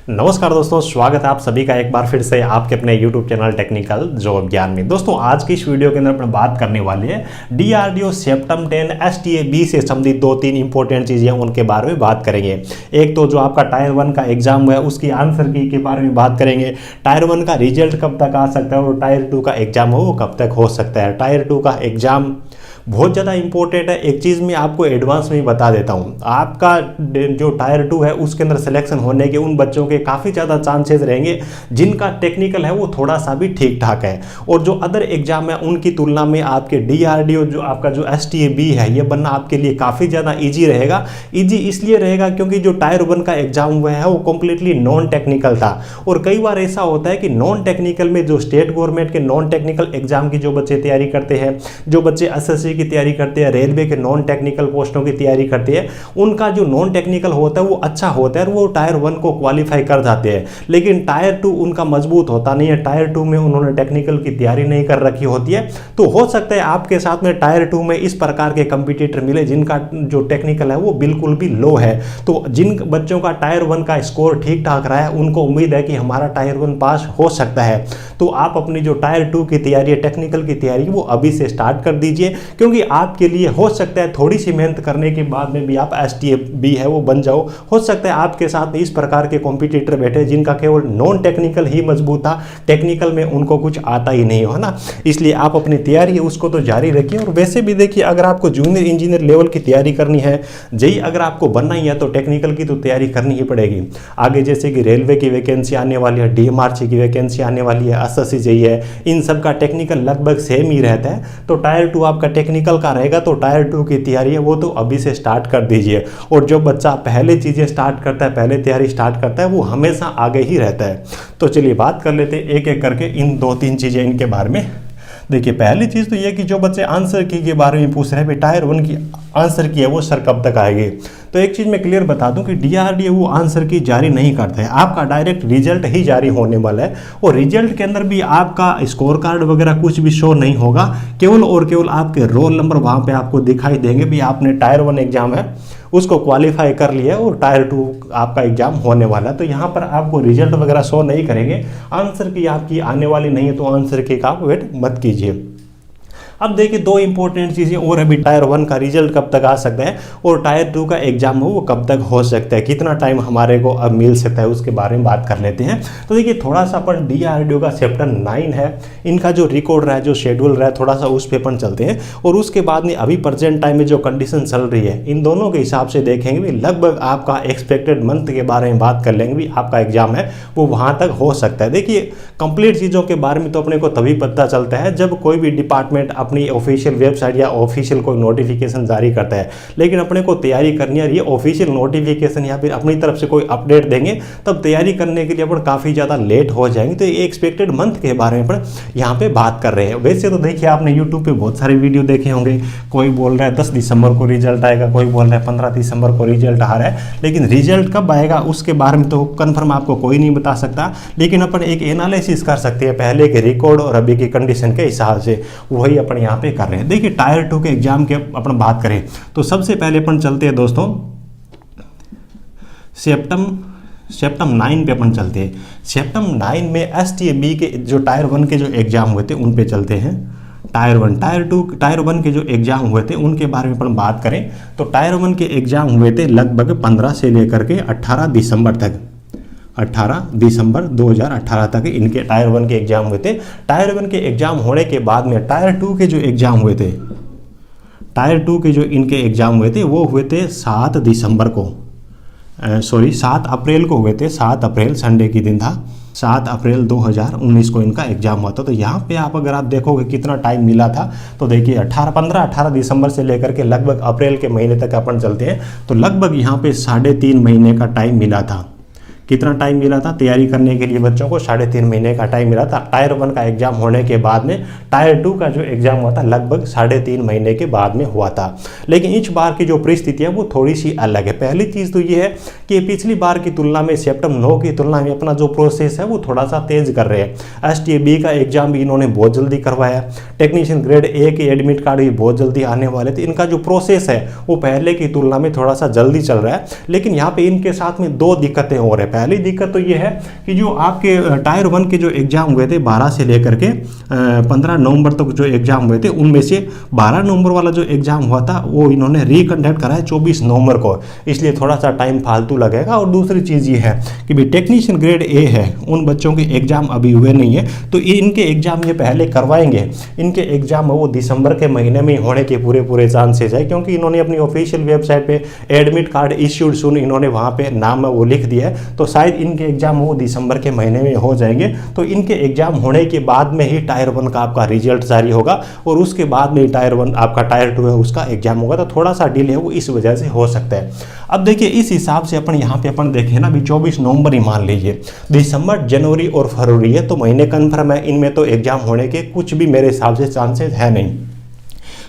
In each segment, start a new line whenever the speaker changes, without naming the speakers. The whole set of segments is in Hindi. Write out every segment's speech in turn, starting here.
नमस्कार दोस्तों, स्वागत है आप सभी का एक बार फिर से आपके अपने YouTube चैनल टेक्निकल जॉब ज्ञान में। दोस्तों आज की इस वीडियो के अंदर अपन बात करने वाले हैं DRDO सेप्टम 10 STA-B से संबंधित 2-3 इंपॉर्टेंट चीज़ें उनके बारे में बात करेंगे। एक तो जो आपका टायर 1 का एग्जाम है उसकी आंसर की के बारे में बात करेंगे। टायर 1 का रिजल्ट कब तक आ सकता है और टायर 2 का एग्जाम हो वो कब तक हो सकता है। टायर 2 का एग्जाम बहुत ज़्यादा इंपॉर्टेंट है। एक चीज़ मैं आपको एडवांस में बता देता हूँ, आपका जो टायर 2 है उसके अंदर सिलेक्शन होने के उन बच्चों के काफ़ी ज़्यादा चांसेस रहेंगे जिनका टेक्निकल है वो थोड़ा सा भी ठीक ठाक है, और जो अदर एग्जाम है उनकी तुलना में आपके DRDO जो आपका जो STA-B है ये बनना आपके लिए काफ़ी ज़्यादा ईजी रहेगा। ईजी इसलिए रहेगा क्योंकि जो टायर 1 का एग्जाम हुआ है वो कम्प्लीटली नॉन टेक्निकल था, और कई बार ऐसा होता है कि नॉन टेक्निकल में जो स्टेट गवर्नमेंट के नॉन टेक्निकल एग्जाम की जो बच्चे तैयारी करते हैं, जो बच्चे SSC की तैयारी करते हैं, रेलवे के नॉन टेक्निकल पोस्टों की तैयारी करते हैं, उनका जो नॉन टेक्निकल होता है वो अच्छा होता है और वो टायर 1 को क्वालिफाई कर जाते हैं। लेकिन टायर 2 उनका मजबूत होता नहीं है, टायर 2 में उन्होंने टेक्निकल की तैयारी नहीं कर रखी होती है। तो हो सकता है आपके साथ में टायर 2 में इस प्रकार के कंपटीटर मिले जिनका जो टेक्निकल है वो बिल्कुल भी लो है। तो जिन बच्चों का टायर 1 का स्कोर ठीक ठाक रहा है उनको उम्मीद है कि हमारा टायर 1 पास हो सकता है। तो आप अपनी जो टायर 2 की तैयारी है, टेक्निकल की तैयारी, वो अभी से स्टार्ट कर दीजिए, क्योंकि आपके लिए हो सकता है थोड़ी सी मेहनत करने के बाद में भी आप STA-B है वो बन जाओ। हो सकता है आपके साथ इस प्रकार के कॉम्पिटिटर बैठे जिनका केवल नॉन टेक्निकल ही मजबूत था, टेक्निकल में उनको कुछ आता ही नहीं हो, है ना। इसलिए आप अपनी तैयारी है उसको तो जारी रखिए। और वैसे भी देखिए, अगर आपको जूनियर इंजीनियर लेवल की तैयारी करनी है, जेई अगर आपको बनना ही है तो टेक्निकल की तो तैयारी करनी ही पड़ेगी। आगे जैसे कि रेलवे की वैकेंसी आने वाली है, DMRC की वैकेंसी आने वाली है, SSC जेई है, इन सब का टेक्निकल लगभग सेम ही रहता है। तो टायर 2 आपका टेक्निकल का रहेगा, तो टायर 2 की तैयारी है वो तो अभी से स्टार्ट कर दीजिए। और जो बच्चा पहले चीज़ें स्टार्ट करता है, पहले तैयारी स्टार्ट करता है, वो हमेशा आगे ही रहता है। तो चलिए बात कर लेते हैं एक एक करके इन 2-3 चीज़ें इनके बारे में। देखिए, पहली चीज़ तो ये कि जो बच्चे आंसर की के बारे में पूछ रहे हैं भाई टायर 1 की आंसर की है वो सर कब तक आएगी, तो एक चीज़ मैं क्लियर बता दूं कि DRDO वो आंसर की जारी नहीं करते हैं, आपका डायरेक्ट रिजल्ट ही जारी होने वाला है। और रिजल्ट के अंदर भी आपका स्कोर कार्ड वगैरह कुछ भी शो नहीं होगा, केवल और केवल आपके रोल नंबर वहाँ पे आपको दिखाई देंगे भी आपने टायर 1 एग्जाम है उसको क्वालिफाई कर लिया और टायर 2 आपका एग्जाम होने वाला है। तो यहाँ पर आपको रिजल्ट वगैरह शो नहीं करेंगे, आंसर की आपकी आने वाली नहीं है, तो आंसर की का आप वेट मत कीजिए। अब देखिए, 2 इंपॉर्टेंट चीज़ें और अभी टायर 1 का रिजल्ट कब तक आ सकता है और टायर 2 का एग्जाम हो वो कब तक हो सकता है, कितना टाइम हमारे को अब मिल सकता है, उसके बारे में बात कर लेते हैं। तो देखिए, थोड़ा सा अपन DRDO का सेप्टम 9 है, इनका जो रिकॉर्ड रहा है, जो शेड्यूल रहा है, थोड़ा सा उस पे अपन चलते हैं। और उसके बाद में अभी प्रेजेंट टाइम में जो कंडीशन चल रही है, इन दोनों के हिसाब से देखेंगे भी लगभग आपका एक्सपेक्टेड मंथ के बारे में बात कर लेंगे भी आपका एग्जाम है वो वहाँ तक हो सकता है। देखिए, कंप्लीट चीज़ों के बारे में तो अपने को तभी पता चलता है जब कोई भी डिपार्टमेंट अपनी ऑफिशियल वेबसाइट या ऑफिशियल कोई नोटिफिकेशन जारी करता है। लेकिन अपने को तैयारी करनी है, ये ऑफिशियल नोटिफिकेशन या फिर अपनी तरफ से कोई अपडेट देंगे तब तैयारी करने के लिए अपन काफ़ी ज़्यादा लेट हो जाएंगे। तो ये एक्सपेक्टेड मंथ के बारे में अपन यहाँ पे बात कर रहे हैं। वैसे तो देखिए, आपने यूट्यूब पे बहुत सारे वीडियो देखे होंगे, कोई बोल रहा है 10 दिसंबर को रिजल्ट आएगा, कोई बोल रहा है 15 दिसंबर को रिजल्ट आ रहा है, लेकिन रिजल्ट कब आएगा उसके बारे में तो कन्फर्म आपको कोई नहीं बता सकता। लेकिन अपन एक एनालिसिस कर सकते हैं पहले के रिकॉर्ड और अभी की कंडीशन के हिसाब से, वही अपन यहाँ पे कर रहे हैं। देखिए, टायर 2 के एग्जाम के अपन बात करें तो सबसे पहले अपन चलते हैं दोस्तों सेप्टम 9 पे अपन चलते हैं। सेप्टम 9 में STA-B के जो टायर 1 के जो एग्जाम हुए थे उन पे चलते हैं। टायर 1, टायर 1 के जो एग्जाम हुए थे उनके बारे में अपन बात करें तो टायर 1 के एग्जाम हुए थे लगभग 15 से लेकर के 18 दिसंबर तक, 18 दिसंबर 2018 तक इनके टायर 1 के एग्जाम हुए थे। टायर 1 के एग्जाम होने के बाद में टायर 2 के जो एग्जाम हुए थे, टायर 2 के जो इनके एग्जाम हुए थे वो हुए थे 7 दिसंबर को, 7 अप्रैल को हुए थे। 7 अप्रैल संडे की दिन था, 7 अप्रैल 2019 को इनका एग्जाम हुआ था। तो यहाँ पे आप अगर आप देखोगे कितना टाइम मिला था तो देखिए 18 दिसंबर से लेकर के लगभग अप्रैल के महीने तक अपन चलते हैं तो लगभग यहाँ पे 3.5 महीने का टाइम मिला था। कितना टाइम मिला था तैयारी करने के लिए बच्चों को? 3.5 महीने का टाइम मिला था। टायर 1 का एग्जाम होने के बाद में टायर 2 का जो एग्जाम हुआ था लगभग 3.5 महीने के बाद में हुआ था। लेकिन इस बार की जो परिस्थिति है वो थोड़ी सी अलग है। पहली चीज़ तो ये है कि पिछली बार की तुलना में सेप्टम 9 की तुलना में अपना जो प्रोसेस है वो थोड़ा सा तेज कर रहे हैं। STA-B का एग्जाम भी इन्होंने बहुत जल्दी करवाया। टेक्नीशियन ग्रेड ए के एडमिट कार्ड भी बहुत जल्दी आने वाले थे। इनका जो प्रोसेस है वो पहले की तुलना में थोड़ा सा जल्दी चल रहा है। लेकिन यहाँ पे इनके साथ में 2 दिक्कतें हो रही है। पहली दिक्कत तो ये है कि जो आपके टायर 1 के जो एग्ज़ाम हुए थे 12 से लेकर के 15 नवंबर तक जो एग्ज़ाम हुए थे, उनमें से 12 नवंबर वाला जो एग्ज़ाम हुआ था वो इन्होंने रिकंडक्ट करा है 24 नवंबर को, इसलिए थोड़ा सा टाइम फालतू लगेगा। और दूसरी चीज़ ये है कि भाई टेक्नीशियन ग्रेड ए है, उन बच्चों के एग्ज़ाम अभी हुए नहीं है, तो इनके एग्ज़ाम ये पहले करवाएंगे। इनके एग्ज़ाम वो दिसंबर के महीने में होने के पूरे चांसेज है, क्योंकि इन्होंने अपनी ऑफिशियल वेबसाइट पे एडमिट कार्ड इश्यूड सुन इन्होंने वहाँ पे नाम वो लिख दिया है, तो शायद इनके एग्ज़ाम वो दिसंबर के महीने में हो जाएंगे। तो इनके एग्ज़ाम होने के बाद में ही टायर 1 का आपका रिजल्ट जारी होगा और उसके बाद में ही टायर 1 आपका टायर 2 है उसका एग्ज़ाम होगा। तो थोड़ा सा डिले वो इस वजह से हो सकता है। अब देखिए इस हिसाब से अपन यहाँ पे अपन देखें ना, भी 24 नवंबर ही मान लीजिए, दिसंबर, जनवरी और फरवरी है, तो महीने कन्फर्म है, इनमें तो एग्ज़ाम होने के कुछ भी मेरे हिसाब से चांसेस है नहीं।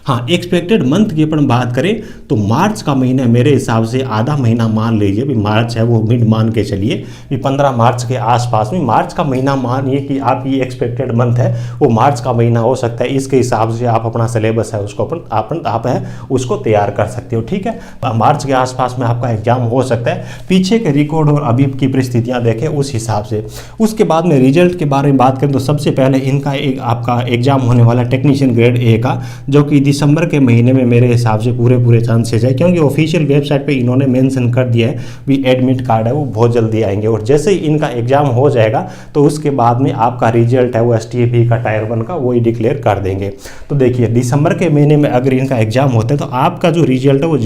हाँ, एक्सपेक्टेड मंथ की अपन बात करें तो मार्च का महीना मेरे हिसाब से आधा महीना मान लीजिए, भी मार्च है वो मिड मान के चलिए, भी 15 मार्च के आसपास में, मार्च का महीना मानिए कि आपकी एक्सपेक्टेड मंथ है वो मार्च का महीना हो सकता है। इसके हिसाब से आप अपना सिलेबस है उसको आप है उसको तैयार कर सकते हो, ठीक है। मार्च के आसपास में आपका एग्जाम हो सकता है, पीछे के रिकॉर्ड और अभी की परिस्थितियाँ देखें उस हिसाब से। उसके बाद में रिजल्ट के बारे में बात करें तो सबसे पहले इनका एक आपका एग्जाम होने वाला टेक्नीशियन ग्रेड ए का, जो कि दिसंबर के महीने में मेरे हिसाब से पूरे चांसेस है, क्योंकि ऑफिशियल वेबसाइट पे इन्होंने मेंशन कर दिया है भी एडमिट कार्ड है वो बहुत जल्दी आएंगे। और जैसे ही इनका एग्जाम हो जाएगा तो उसके बाद में आपका रिजल्ट है वो STAB का टायर 1 का वही डिक्लेयर कर देंगे। तो देखिए दिसंबर के महीने में अगर इनका एग्जाम होता है तो आपका जो रिजल्ट है वो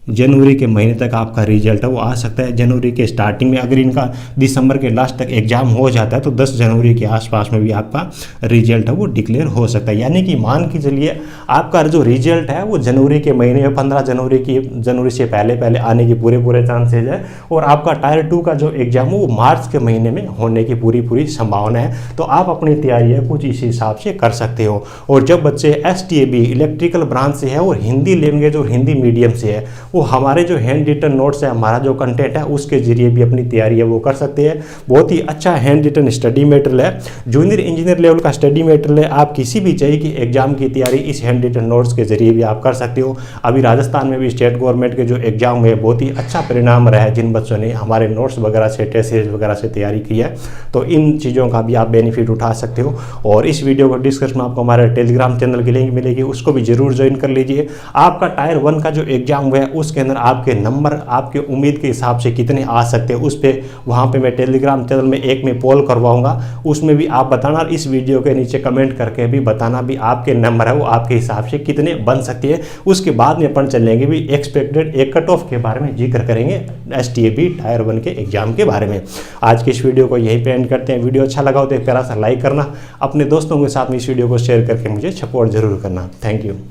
जनवरी के महीने तक आपका रिजल्ट है वो आ सकता है। जनवरी के स्टार्टिंग में अगर इनका दिसंबर के लास्ट तक एग्जाम हो जाता है तो 10 जनवरी के आसपास में भी आपका रिजल्ट है वो डिक्लेयर हो सकता है। यानी कि मान के चलिए आपका जो रिजल्ट है वो जनवरी के महीने में 15 जनवरी से पहले आने की पूरे चांसेज है। और आपका टायर 2 का जो एग्जाम है वो मार्च के महीने में होने की पूरी संभावना है। तो आप अपनी तैयारी है कुछ इस हिसाब से कर सकते हो। और जब बच्चे STAB इलेक्ट्रिकल ब्रांच से है और हिंदी लैंग्वेज और हिंदी मीडियम से है, वो हमारे जो हैंड रिटन नोट्स है, हमारा जो कंटेंट है उसके जरिए भी अपनी तैयारी है वो कर सकते हैं। बहुत ही अच्छा हैंड रिटन स्टडी मटेरियल है, जूनियर इंजीनियर लेवल का स्टडी मटेरियल है। आप किसी भी चाहिए कि एग्जाम की तैयारी इस हैंड रिटन नोट्स के जरिए भी आप कर सकते हो। अभी राजस्थान में भी स्टेट गवर्नमेंट के जो एग्जाम हुए बहुत ही अच्छा परिणाम रहा है, जिन बच्चों ने हमारे नोट्स वगैरह से, टेस्ट सीरीज वगैरह से तैयारी की है, तो इन चीज़ों का भी आप बेनिफिट उठा सकते हो। और इस वीडियो को डिस्क्रिप्शन में आपको हमारे टेलीग्राम चैनल की लिंक मिलेगी, उसको भी जरूर ज्वाइन कर लीजिए। आपका टायर 1 का जो एग्जाम हुआ है उसके अंदर आपके नंबर आपके उम्मीद के हिसाब से कितने आ सकते हैं, उस पर वहाँ पे मैं टेलीग्राम चैनल में एक में पोल करवाऊंगा, उसमें भी आप बताना। इस वीडियो के नीचे कमेंट करके भी बताना भी आपके नंबर है वो आपके हिसाब से कितने बन सकते हैं। उसके बाद में अपन चलेंगे भी एक्सपेक्टेड एक कट ऑफ के बारे में जिक्र करेंगे, STAB टायर 1 के एग्जाम के बारे में। आज के इस वीडियो को यहीं पे एंड करते हैं। वीडियो अच्छा लगा हो तो एक प्यारा सा लाइक करना, अपने दोस्तों के साथ में इस वीडियो को शेयर करके मुझे सपोर्ट जरूर करना। Thank you.